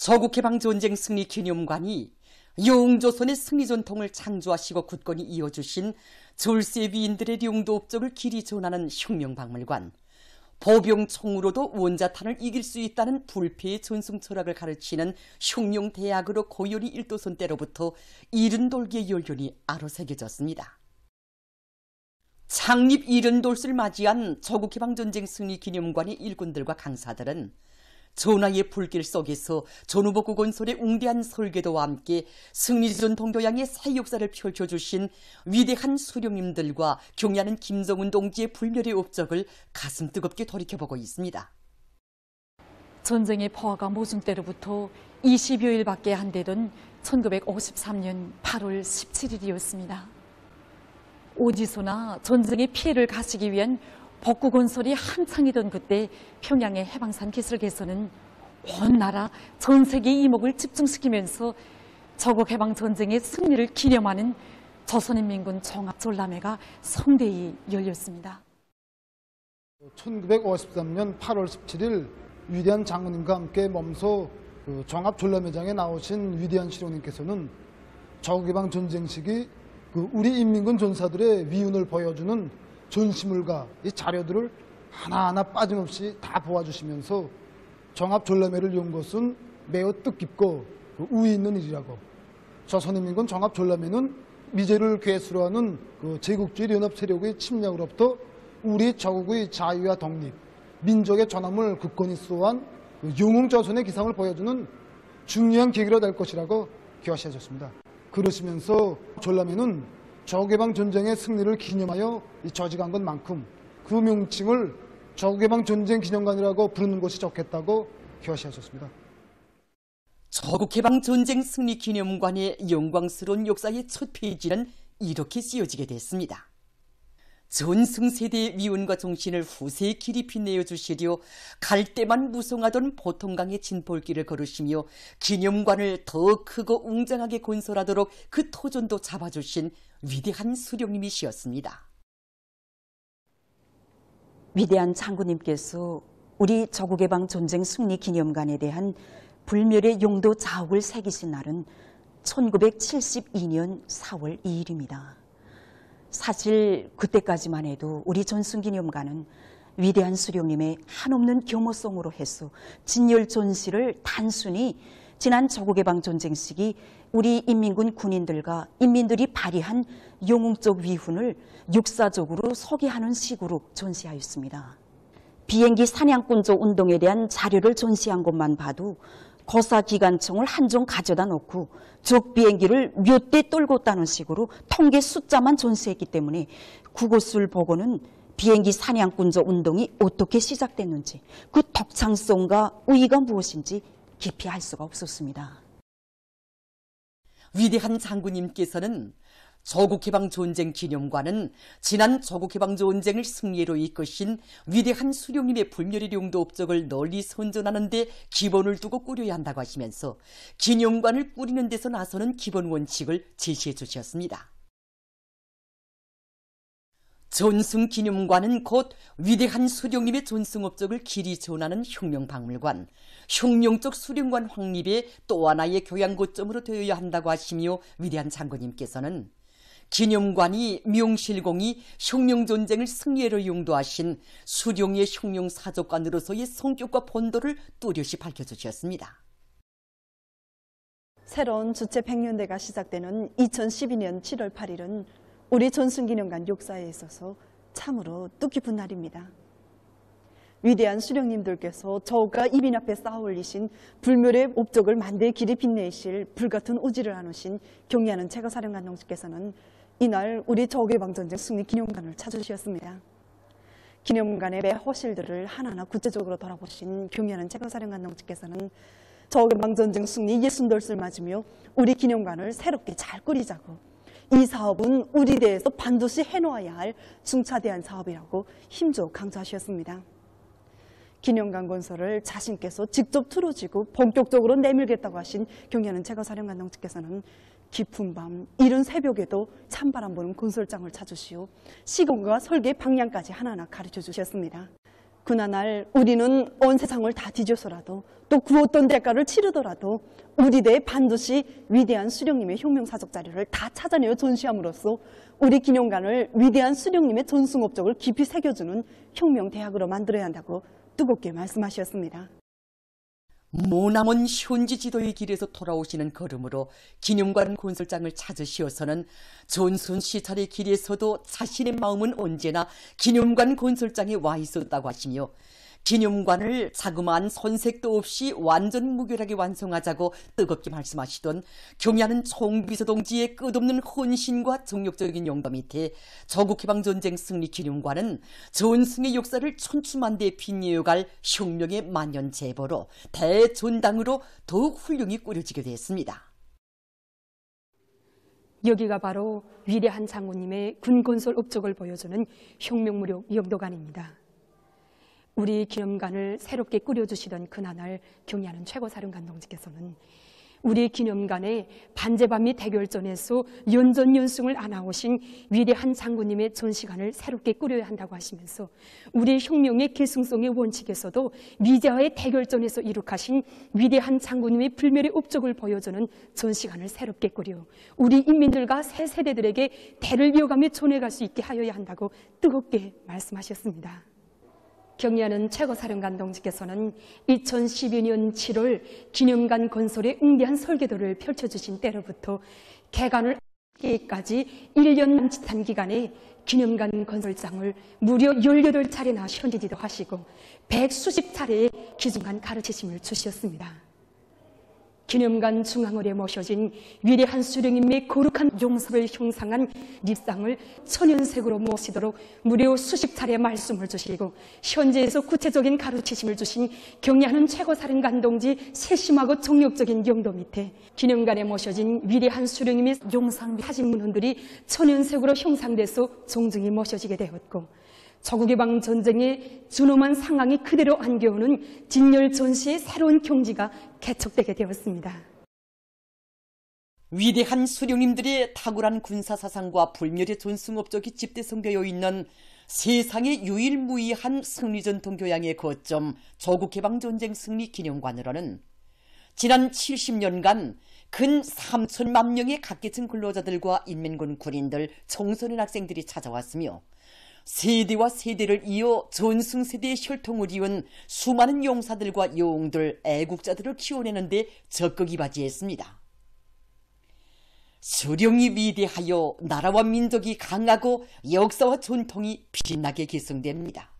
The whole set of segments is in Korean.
조국해방전쟁 승리 기념관이 영조선의 승리 전통을 창조하시고 굳건히 이어주신 졸세 위인들의 용도 업적을 길이 전하는 혁명박물관, 보병총으로도 원자탄을 이길 수 있다는 불패의 전승 철학을 가르치는 혁명대학으로 고열이 일도선 때로부터 70돌기의 연륜이 아로새겨졌습니다. 창립 70돌을 맞이한 조국해방전쟁 승리 기념관의 일꾼들과 강사들은 전하의 불길 속에서 전후복구 건설의 웅대한 설계도와 함께 승리전통 교양의 새 역사를 펼쳐주신 위대한 수령님들과 경애하는 김정은 동지의 불멸의 업적을 가슴 뜨겁게 돌이켜보고 있습니다. 전쟁의 포화가 모순 때로부터 20여일밖에 안 되던 1953년 8월 17일이었습니다. 어디서나 전쟁의 피해를 가시기 위한 복구 건설이 한창이던 그때 평양의 해방산 기술께서는 온 나라 전 세계 이목을 집중시키면서 조국해방전쟁의 승리를 기념하는 조선인민군 종합전람회가 성대히 열렸습니다. 1953년 8월 17일 위대한 장군님과 함께 몸소 종합전람회장에 나오신 위대한 실용님께서는 조국해방전쟁 시기 우리 인민군 전사들의 위운을 보여주는 전시물과 이 자료들을 하나하나 빠짐없이 다 보아주시면서 종합전람회를 연 것은 매우 뜻깊고 우위 있는 일이라고, 조선인민군 종합전람회는 미제를 괴수로 하는 제국주의 연합 세력의 침략으로부터 우리 조국의 자유와 독립, 민족의 전함을 굳건히 수호한 영웅조선의 기상을 보여주는 중요한 계기가 될 것이라고 교시하셨습니다. 그러시면서 전람회는 조국해방전쟁의 승리를 기념하여 조직한 것만큼 그 명칭을 조국해방전쟁 기념관이라고 부르는 것이 좋겠다고 교시하셨습니다. 조국해방전쟁 승리 기념관의 영광스러운 역사의 첫 페이지는 이렇게 쓰여지게 됐습니다. 전승세대의 위운과 정신을 후세의 길이 빛내어 주시려 갈 때만 무성하던 보통강의 진볼길을 걸으시며 기념관을 더 크고 웅장하게 건설하도록 그 토전도 잡아주신 위대한 수령님이시였습니다. 위대한 장군님께서 우리 조국해방전쟁 승리 기념관에 대한 불멸의 용도 자욱을 새기신 날은 1972년 4월 2일입니다. 사실 그때까지만 해도 우리 전승기념관은 위대한 수령님의 한없는 겸허성으로 해서 진열 전시를 단순히 지난 조국해방전쟁 시기 우리 인민군 군인들과 인민들이 발휘한 영웅적 위훈을 역사적으로 소개하는 식으로 전시하였습니다. 비행기 사냥꾼조 운동에 대한 자료를 전시한 것만 봐도 고사기관총을 한 종 가져다 놓고 적 비행기를 몇 대 떨고 있다는 식으로 통계 숫자만 전시했기 때문에 그것을 보고는 비행기 사냥꾼조 운동이 어떻게 시작됐는지, 그 독창성과 의의가 무엇인지 깊이 알 수가 없었습니다. 위대한 장군님께서는 조국해방전쟁 기념관은 지난 조국해방전쟁을 승리로 이끄신 위대한 수령님의 불멸의 용도 업적을 널리 선전하는 데 기본을 두고 꾸려야 한다고 하시면서 기념관을 꾸리는 데서 나서는 기본 원칙을 제시해 주셨습니다. 전승기념관은 곧 위대한 수령님의 전승 업적을 길이 전하는 혁명박물관, 혁명적 수령관 확립의 또 하나의 교양 거점으로 되어야 한다고 하시며 위대한 장군님께서는 기념관이 명실공히 혁명전쟁을 승리로 용도하신 수령의 혁명사적관으로서의 성격과 본도를 뚜렷이 밝혀주셨습니다. 새로운 주체 100년대가 시작되는 2012년 7월 8일은 우리 전승기념관 역사에 있어서 참으로 뜻깊은 날입니다. 위대한 수령님들께서 저가 이민 앞에 쌓아 올리신 불멸의 업적을 만대의 길이 빛내실 불같은 의지를 나누신 경애하는 최고사령관 동지께서는 이날 우리 조국해방전쟁 승리 기념관을 찾으셨습니다. 기념관의 매 호실들을 하나하나 구체적으로 돌아보신 경애하는 최고사령관 동지께서는 조국해방전쟁 승리 60돌을 맞으며 우리 기념관을 새롭게 잘 꾸리자고, 이 사업은 우리 대에서 반드시 해놓아야 할 중차대한 사업이라고 힘줘 강조하셨습니다. 기념관 건설을 자신께서 직접 틀어지고 본격적으로 내밀겠다고 하신 경애하는 최고사령관 동지께서는 깊은 밤, 이른 새벽에도 찬바람 부는 건설장을 찾으시오 시공과 설계 방향까지 하나하나 가르쳐 주셨습니다. 그날 우리는 온 세상을 다 뒤져서라도 또 그 어떤 대가를 치르더라도 우리 대에 반드시 위대한 수령님의 혁명사적 자료를 다 찾아내어 전시함으로써 우리 기념관을 위대한 수령님의 전승업적을 깊이 새겨주는 혁명대학으로 만들어야 한다고 뜨겁게 말씀하셨습니다. 모남은 현지 지도의 길에서 돌아오시는 걸음으로 기념관 건설장을 찾으시어서는 존순 시찰의 길에서도 자신의 마음은 언제나 기념관 건설장에 와 있었다고 하시며, 기념관을 자그마한 손색도 없이 완전 무결하게 완성하자고 뜨겁게 말씀하시던 경야는 총비서 동지의 끝없는 헌신과 정력적인 용도 밑에 조국해방전쟁 승리 기념관은 전승의 역사를 촌추만대에 빛내어갈 혁명의 만연제보로 대전당으로 더욱 훌륭히 꾸려지게 됐습니다. 여기가 바로 위대한 장군님의 군건설 업적을 보여주는 혁명무력 영도관입니다. 우리 기념관을 새롭게 꾸려주시던 그날 경야는 최고사령관 동지께서는 우리 기념관에 반제반 및 대결전에서 연전연승을 안아오신 위대한 장군님의 전시관을 새롭게 꾸려야 한다고 하시면서 우리 혁명의 계승성의 원칙에서도 미제와의 대결전에서 이룩하신 위대한 장군님의 불멸의 업적을 보여주는 전시관을 새롭게 꾸려 우리 인민들과 새 세대들에게 대를 이어가며 전해갈 수 있게 하여야 한다고 뜨겁게 말씀하셨습니다. 경야는 최고사령관 동지께서는 2012년 7월 기념관 건설에 응대한 설계도를 펼쳐주신 때로부터 개관을 하기까지 1년 남짓한 기간에 기념관 건설장을 무려 18차례나 현지지도 하시고 100수십 차례의 기중한 가르치심을 주셨습니다. 기념관 중앙홀에 모셔진 위대한 수령님의 거룩한 용섭을 형상한 립상을 천연색으로 모시도록 무려 수십 차례 말씀을 주시고 현지에서 구체적인 가르치심을 주신 경야하는 최고사령관 동지 세심하고 정력적인 용도 밑에 기념관에 모셔진 위대한 수령님의 용상 사진 문헌들이 천연색으로 형상돼서 정중히 모셔지게 되었고, 조국해방 전쟁의 준엄한 상황이 그대로 안겨오는 진열 전시의 새로운 경지가 개척되게 되었습니다. 위대한 수령님들의 탁월한 군사사상과 불멸의 전승업적이 집대성되어 있는 세상의 유일무이한 승리전통 교양의 거점 조국해방전쟁 승리기념관으로는 지난 70년간 근 3천만 명의 각계층 근로자들과 인민군 군인들, 청소년 학생들이 찾아왔으며 세대와 세대를 이어 전승세대의 혈통을 이은 수많은 용사들과 영웅들, 애국자들을 키워내는 데 적극 이바지했습니다. 수령이 위대하여 나라와 민족이 강하고 역사와 전통이 빛나게 계승됩니다.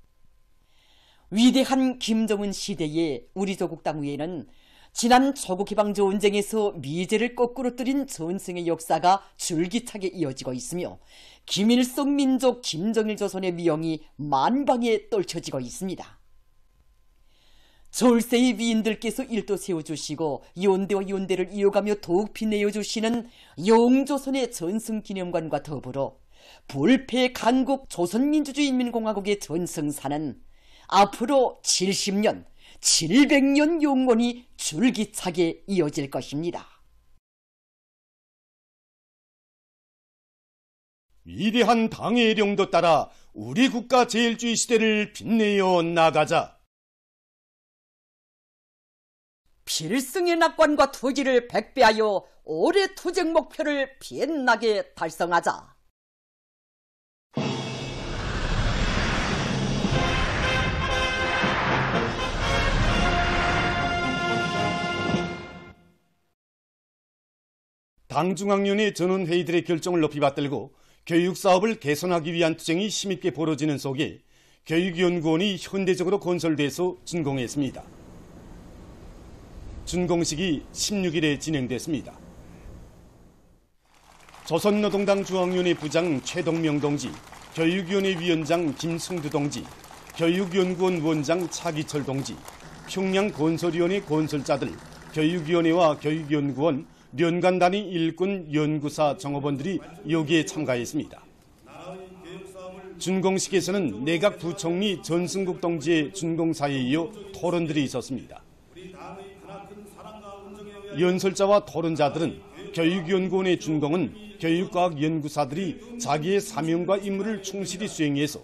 위대한 김정은 시대에 우리 조국 땅 위에는 지난 조국해방전쟁에서 미제를 거꾸로 뜨린 전승의 역사가 줄기차게 이어지고 있으며 김일성 민족 김정일 조선의 미영이 만방에 떨쳐지고 있습니다. 절세의 위인들께서 일도 세워주시고 연대와 연대를 이어가며 더욱 빛내어주시는 영조선의 전승기념관과 더불어 불패 강국 조선민주주의인민공화국의 전승사는 앞으로 70년, 700년 영원히 줄기차게 이어질 것입니다. 위대한 당의 령도 따라 우리 국가 제일주의 시대를 빛내어 나가자. 필승의 낙관과 투지를 백배하여 올해 투쟁 목표를 빛나게 달성하자. 당중앙위원회 전원회의들의 결정을 높이 받들고 교육사업을 개선하기 위한 투쟁이 힘있게 벌어지는 속에 교육연구원이 현대적으로 건설돼서 준공했습니다. 준공식이 16일에 진행됐습니다. 조선노동당 중앙위원회 부장 최동명 동지, 교육위원회 위원장 김승두 동지, 교육연구원 원장 차기철 동지, 평양건설위원회 건설자들, 교육위원회와 교육연구원, 연간단위 일꾼 연구사 정업원들이 여기에 참가했습니다. 준공식에서는 내각 부총리 전승국 동지의 준공사에 이어 토론들이 있었습니다. 연설자와 토론자들은 교육연구원의 준공은 교육과학 연구사들이 자기의 사명과 임무를 충실히 수행해서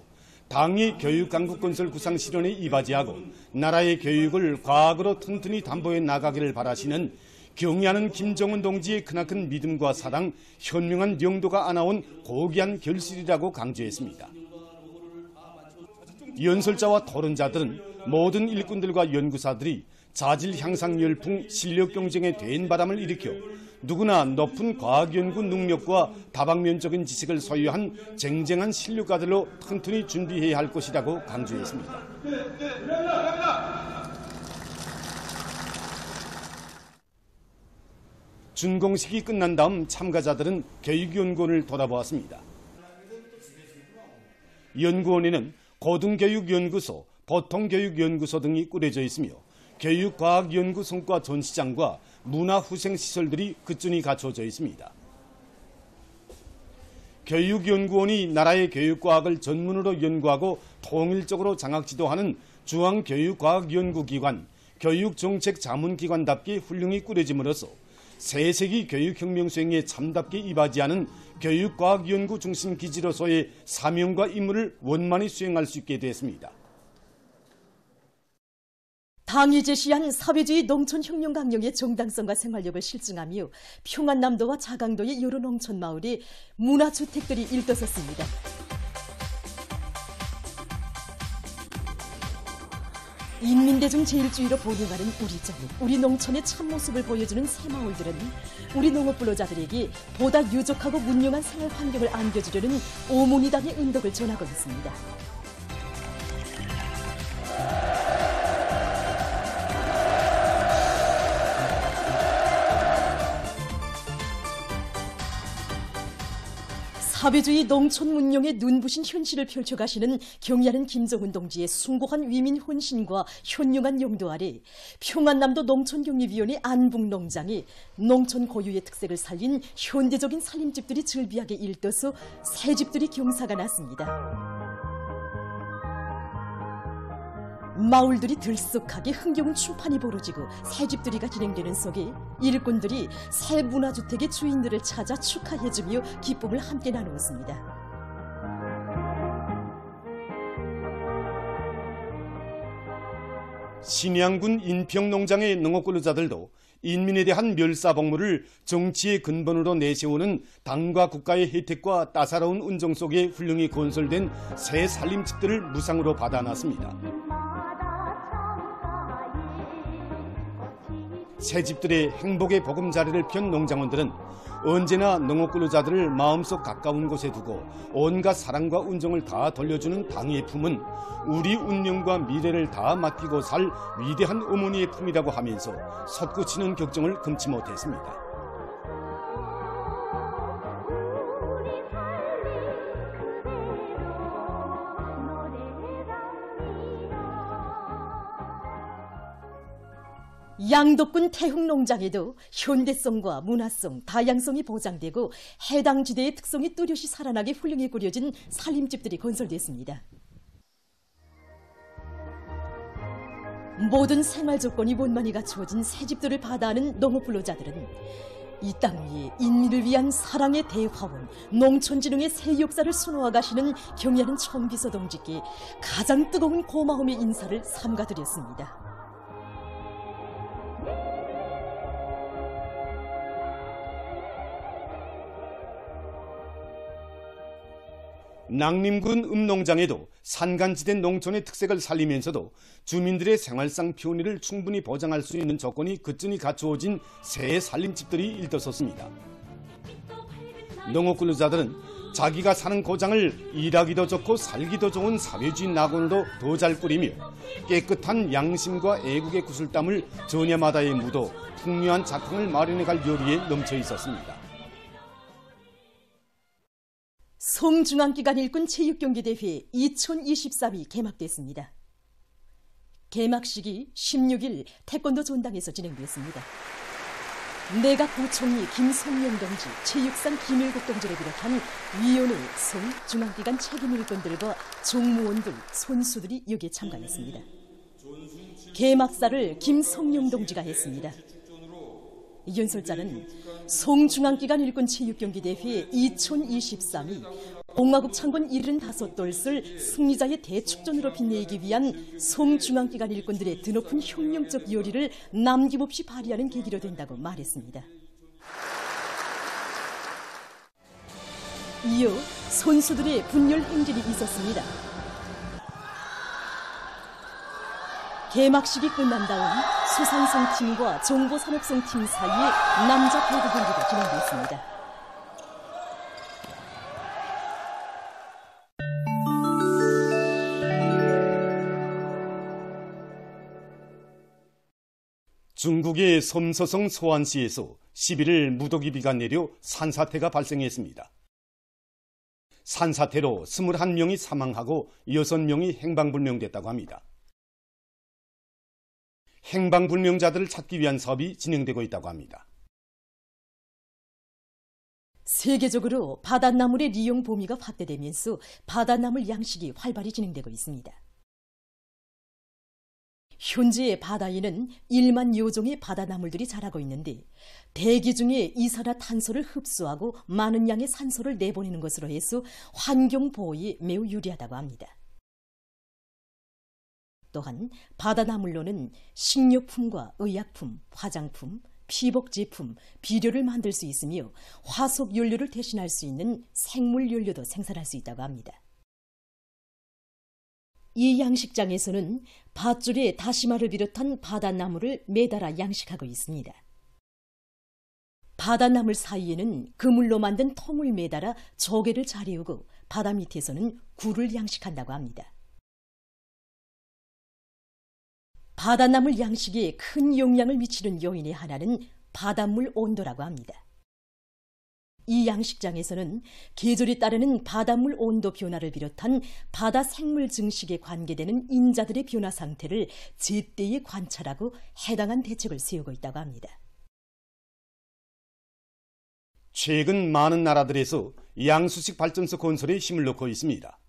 당의 교육강국 건설 구상 실현에 이바지하고 나라의 교육을 과학으로 튼튼히 담보해 나가기를 바라시는 경의하는 김정은 동지의 크나큰 믿음과 사랑, 현명한 영도가 안아온 고귀한 결실이라고 강조했습니다. 연설자와 토론자들은 모든 일꾼들과 연구사들이 자질 향상 열풍, 실력 경쟁에 대인 바람을 일으켜 누구나 높은 과학연구 능력과 다방면적인 지식을 소유한 쟁쟁한 실력가들로 튼튼히 준비해야 할 것이라고 강조했습니다. 준공식이 끝난 다음 참가자들은 교육연구원을 돌아보았습니다. 연구원에는 고등교육연구소, 보통교육연구소 등이 꾸려져 있으며 교육과학연구 성과 전시장과 문화후생시설들이 끝준이 갖춰져 있습니다. 교육연구원이 나라의 교육과학을 전문으로 연구하고 통일적으로 장학지도하는 중앙교육과학연구기관, 교육정책자문기관답게 훌륭히 꾸려짐으로써 새세기 교육혁명 수행에 참답게 이바지하는 교육과학연구 중심 기지로서의 사명과 임무를 원만히 수행할 수 있게 됐습니다. 당이 제시한 사회주의 농촌혁명 강령의 정당성과 생활력을 실증하며 평안남도와 자강도의 여러 농촌 마을에 문화주택들이 일떠섰습니다. 인민대중 제일주의로 보응하는 우리 전국, 우리 농촌의 참모습을 보여주는 새마을들은 우리 농업불로자들에게 보다 유족하고 문명한 생활 환경을 안겨주려는 오모니당의 은덕을 전하고 있습니다. 사회주의 농촌 문명의 눈부신 현실을 펼쳐가시는 경의하는 김정은 동지의 숭고한 위민 헌신과 현명한 용도 아래 평안남도 농촌경리위원회 안북농장에 농촌 고유의 특색을 살린 현대적인 살림집들이 즐비하게 일떠서 새집들이 경사가 났습니다. 마을들이 들썩하게 흥겨운 춤판이 벌어지고 새집들이가 진행되는 속에 일꾼들이 새 문화주택의 주인들을 찾아 축하해주며 기쁨을 함께 나누었습니다. 신양군 인평농장의 농업근로자들도 인민에 대한 멸사복무를 정치의 근본으로 내세우는 당과 국가의 혜택과 따사로운 은정 속에 훌륭히 건설된 새 살림집들을 무상으로 받아놨습니다. 새 집들의 행복의 보금자리를 편 농장원들은 언제나 농업근로자들을 마음속 가까운 곳에 두고 온갖 사랑과 은정을 다 돌려주는 당의 품은 우리 운명과 미래를 다 맡기고 살 위대한 어머니의 품이라고 하면서 솟구치는 격정을 금치 못했습니다. 양덕군 태흥농장에도 현대성과 문화성, 다양성이 보장되고 해당 지대의 특성이 뚜렷이 살아나게 훌륭히 꾸려진 살림집들이 건설됐습니다. 모든 생활 조건이 원만히 갖추어진 새집들을 받아하는 농업불로자들은 이 땅 위에 인민을 위한 사랑의 대화원, 농촌진흥의 새 역사를 수놓아 가시는 경의하는 청비서 동지께 가장 뜨거운 고마움의 인사를 삼가드렸습니다. 낭림군 읍농장에도 산간지대 농촌의 특색을 살리면서도 주민들의 생활상 편의를 충분히 보장할 수 있는 조건이 끝준이 갖추어진 새 살림집들이 일떠섰습니다. 농업근로자들은 자기가 사는 고장을 일하기도 좋고 살기도 좋은 사회주의 낙원으로 더 잘 꾸리며 깨끗한 양심과 애국의 구슬땀을 전야마다에 묻어 풍요한 작품을 마련해갈 요리에 넘쳐 있었습니다. 송중앙기관 일군 체육경기대회 2023이 개막됐습니다. 개막식이 16일 태권도 전당에서 진행됐습니다. 내각 부총리 김성명 동지, 체육상 김일국 동지를 비롯한 위원회, 성, 중앙기관 책임일꾼들과 종무원들, 선수들이 여기에 참가했습니다. 개막사를 김성명 동지가 했습니다. 연설자는 송중앙기관 일군 체육경기 대회 2023이 공화국 창건 75돌을 승리자의 대축전으로 빛내기 위한 송중앙기관 일군들의 드높은 혁명적 요리를 남김없이 발휘하는 계기로 된다고 말했습니다. 이어 선수들의 분열 행진이 있었습니다. 개막식이 끝난 다음 수산성 팀과 정보산업성 팀 사이에 남자 배구 경기가 진행됐습니다. 중국의 섬서성 소안시에서 11일 무더기 비가 내려 산사태가 발생했습니다. 산사태로 21명이 사망하고 6명이 행방불명됐다고 합니다. 행방불명자들을 찾기 위한 사업이 진행되고 있다고 합니다. 세계적으로 바닷나물의利用 범위가 확대되면서 바닷나물 양식이 활발히 진행되고 있습니다. 현재 바다에는 1만 여종의 바다나물들이 자라고 있는데 대기 중에 이산화탄소를 흡수하고 많은 양의 산소를 내보내는 것으로 해서 환경보호에 매우 유리하다고 합니다. 또한 바다나물로는 식료품과 의약품, 화장품, 피복제품, 비료를 만들 수 있으며 화석연료를 대신할 수 있는 생물연료도 생산할 수 있다고 합니다. 이 양식장에서는 밧줄에 다시마를 비롯한 바다나물을 매달아 양식하고 있습니다. 바다나물 사이에는 그물로 만든 통을 매달아 조개를 자리우고 바다 밑에서는 굴을 양식한다고 합니다. 바닷나물 양식에 큰 영향을 미치는 요인의 하나는 바닷물 온도라고 합니다. 이 양식장에서는 계절에 따르는 바닷물 온도 변화를 비롯한 바다 생물 증식에 관계되는 인자들의 변화 상태를 제때에 관찰하고 해당한 대책을 세우고 있다고 합니다. 최근 많은 나라들에서 양수식 발전소 건설에 힘을 넣고 있습니다.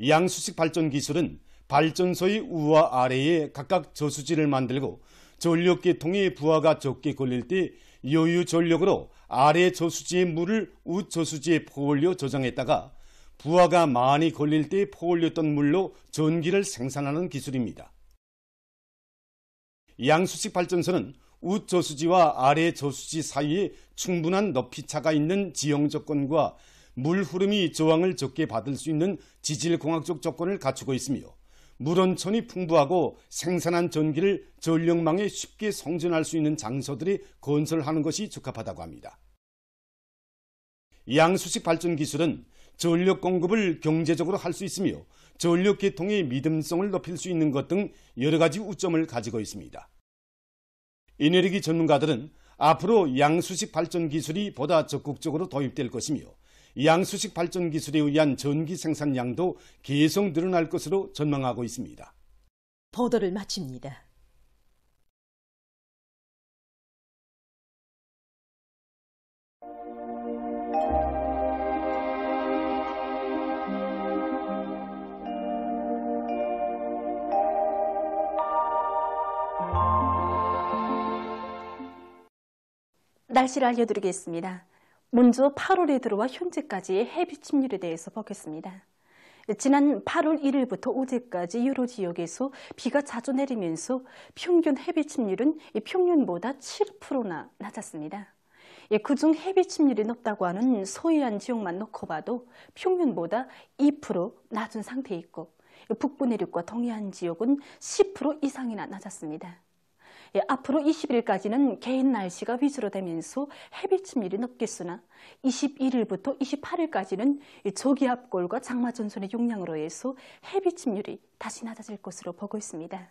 양수식 발전 기술은 발전소의 우와 아래에 각각 저수지를 만들고 전력계통에 부하가 적게 걸릴 때 여유 전력으로 아래 저수지의 물을 우저수지에 퍼올려 저장했다가 부하가 많이 걸릴 때 퍼올렸던 물로 전기를 생산하는 기술입니다. 양수식 발전소는 우저수지와 아래 저수지 사이에 충분한 높이차가 있는 지형 조건과 물 흐름이 저항을 적게 받을 수 있는 지질공학적 조건을 갖추고 있으며 물원천이 풍부하고 생산한 전기를 전력망에 쉽게 송전할 수 있는 장소들이 건설하는 것이 적합하다고 합니다. 양수식 발전 기술은 전력 공급을 경제적으로 할 수 있으며 전력 계통의 믿음성을 높일 수 있는 것 등 여러 가지 우점을 가지고 있습니다. 에너지 전문가들은 앞으로 양수식 발전 기술이 보다 적극적으로 도입될 것이며 양수식 발전 기술에 의한 전기 생산량도 계속 늘어날 것으로 전망하고 있습니다. 보도를 마칩니다. 날씨를 알려드리겠습니다. 먼저 8월에 들어와 현재까지의 해비 침률에 대해서 보겠습니다. 지난 8월 1일부터 어제까지 여러 지역에서 비가 자주 내리면서 평균 해비 침률은 평년보다 7%나 낮았습니다. 그중 해비 침률이 높다고 하는 서해안 지역만 놓고 봐도 평년보다 2% 낮은 상태에 있고 북부 내륙과 동해안 지역은 10% 이상이나 낮았습니다. 앞으로 20일까지는 개인 날씨가 위주로 되면서 해비 침률이 높겠으나 21일부터 28일까지는 저기압골과 장마전선의 영향으로 해서 해비 침률이 다시 낮아질 것으로 보고 있습니다.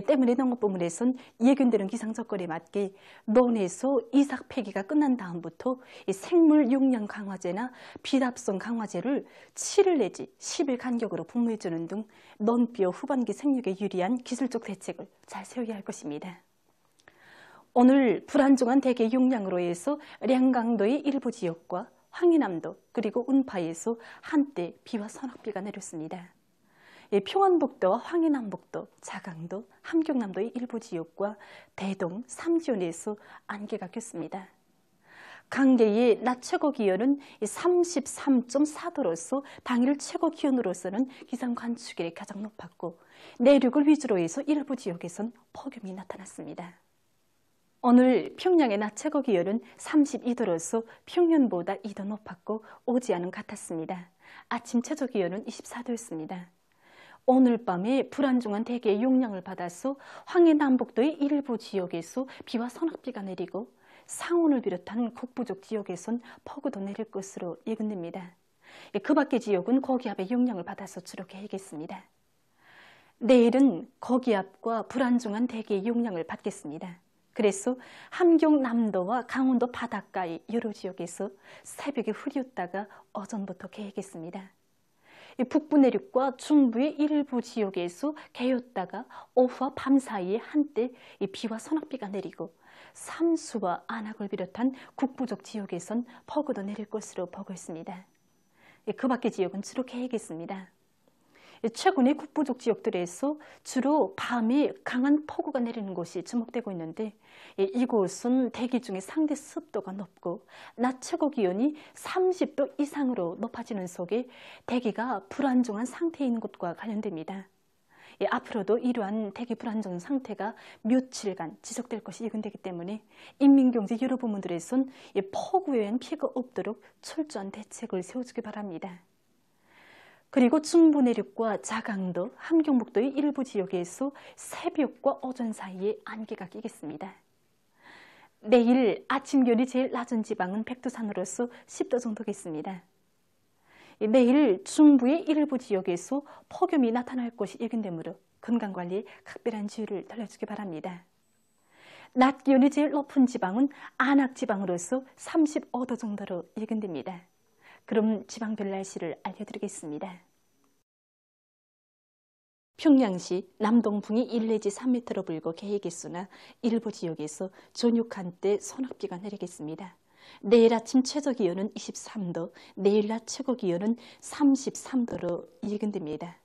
때문에 농업부문에선 예견되는 기상조건에 맞게 논에서 이삭 폐기가 끝난 다음부터 생물 용량 강화제나 비답성 강화제를 7일 내지 10일 간격으로 분무해주는 등 논비어 후반기 생육에 유리한 기술적 대책을 잘 세워야 할 것입니다. 오늘 불안정한 대기 용량으로 해서 량강도의 일부 지역과 황해남도 그리고 운파에서 한때 비와 소낙비가 내렸습니다. 평안북도와 황해남북도, 자강도, 함경남도의 일부 지역과 대동, 삼지연에서 안개가 꼈습니다. 강계의 낮 최고 기온은 33.4도로서 당일 최고 기온으로서는 기상 관측일에 가장 높았고 내륙을 위주로 해서 일부 지역에선 폭염이 나타났습니다. 오늘 평양의 낮 최고 기온은 32도로서 평년보다 2도 높았고 오지 않은 같았습니다. 아침 최저 기온은 24도였습니다. 오늘 밤에 불안정한 대기의 영향을 받아서 황해남북도의 일부 지역에서 비와 소낙비가 내리고 상온을 비롯한 북부쪽 지역에선 폭우도 내릴 것으로 예견됩니다. 그 밖의 지역은 고기압의 영향을 받아서 주로 개겠습니다. 내일은 고기압과 불안정한 대기의 영향을 받겠습니다. 그래서 함경남도와 강원도 바닷가의 여러 지역에서 새벽에 흐렸다가 오전부터 개겠습니다. 북부 내륙과 중부의 일부 지역에서 개였다가 오후와 밤 사이에 한때 비와 소낙비가 내리고 삼수와 안악을 비롯한 북부쪽 지역에선 폭우도 내릴 것으로 보고 있습니다. 그 밖의 지역은 주로 개겠습니다. 최근에 북부쪽 지역들에서 주로 밤에 강한 폭우가 내리는 곳이 주목되고 있는데 이곳은 대기 중에 상대 습도가 높고 낮 최고 기온이 30도 이상으로 높아지는 속에 대기가 불안정한 상태에 있는 곳과 관련됩니다. 앞으로도 이러한 대기 불안정 상태가 며칠간 지속될 것이 예견되기 때문에 인민경제 여러 부문들에선 폭우에 의한 피해가 없도록 철저한 대책을 세워주기 바랍니다. 그리고 중부 내륙과 자강도, 함경북도의 일부 지역에서 새벽과 오전 사이에 안개가 끼겠습니다. 내일 아침 기온이 제일 낮은 지방은 백두산으로서 10도 정도겠습니다. 내일 중부의 일부 지역에서 폭염이 나타날 것이 예견되므로 건강관리에 각별한 주의를 돌려주기 바랍니다. 낮 기온이 제일 높은 지방은 안악지방으로서 35도 정도로 예견됩니다. 그럼 지방별 날씨를 알려드리겠습니다. 평양시 남동풍이 1 내지 3m로 불고 개의개수나 일부 지역에서 저녁 한때 소낙비가 내리겠습니다. 내일 아침 최저 기온은 23도, 내일 낮 최고 기온은 33도로 예견됩니다.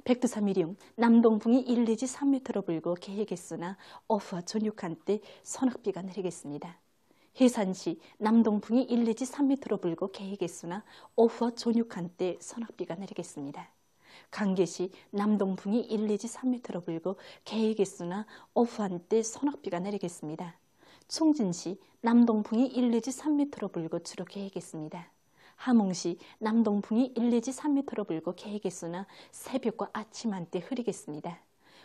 백두산 미령 남동풍이 1 내지 3m로 불고 개의개수나 오후와 저녁 한때 소낙비가 내리겠습니다. 해산시 남동풍이 1 내지 3m로 불고 개의개수나 오후와 저녁 한때 소낙비가 내리겠습니다. 강계시 남동풍이 1 내지 3m로 불고 개의개수나 오후 한때 소낙비가 내리겠습니다. 총진시 남동풍이 1 내지 3m로 불고 주로 개의겠습니다. 함흥시 남동풍이 1 내지 3m로 불고 개의겠으나 새벽과 아침 한때 흐리겠습니다.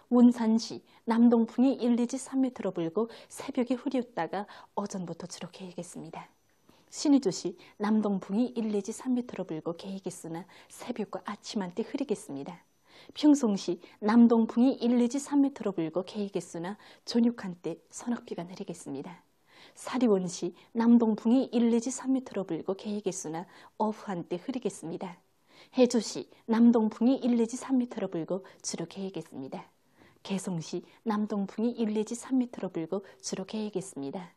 원산시 남동풍이 1 내지 3m로 불고 새벽에 흐렸다가 오전부터 주로 개의겠습니다. 신의주시 남동풍이 1 내지 3m로 불고 개의겠으나 새벽과 아침 한때 흐리겠습니다. 평송시 남동풍이 1 내지 3m로 불고 개의겠으나 저녁 한때 소낙비가 내리겠습니다. 사리원시 남동풍이 1 내지 3m로 불고 개의겠으나 오후 한때 흐리겠습니다. 해주시 남동풍이 1 내지 3m로 불고 주로 개의겠습니다. 개성시 남동풍이 1 내지 3m로 불고 주로 개의겠습니다.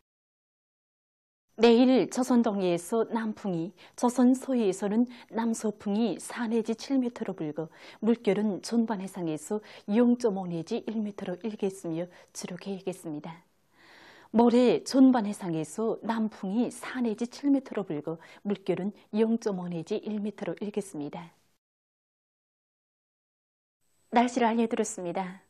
내일 조선 동해에서 남풍이, 조선 서해에서는 남서풍이 4 내지 7m로 불고 물결은 전반 해상에서 0.5 내지 1m로 일겠으며 주로 개겠습니다. 모레 전반 해상에서 남풍이 4 내지 7m로 불고 물결은 0.5 내지 1m로 일겠습니다. 날씨를 알려드렸습니다.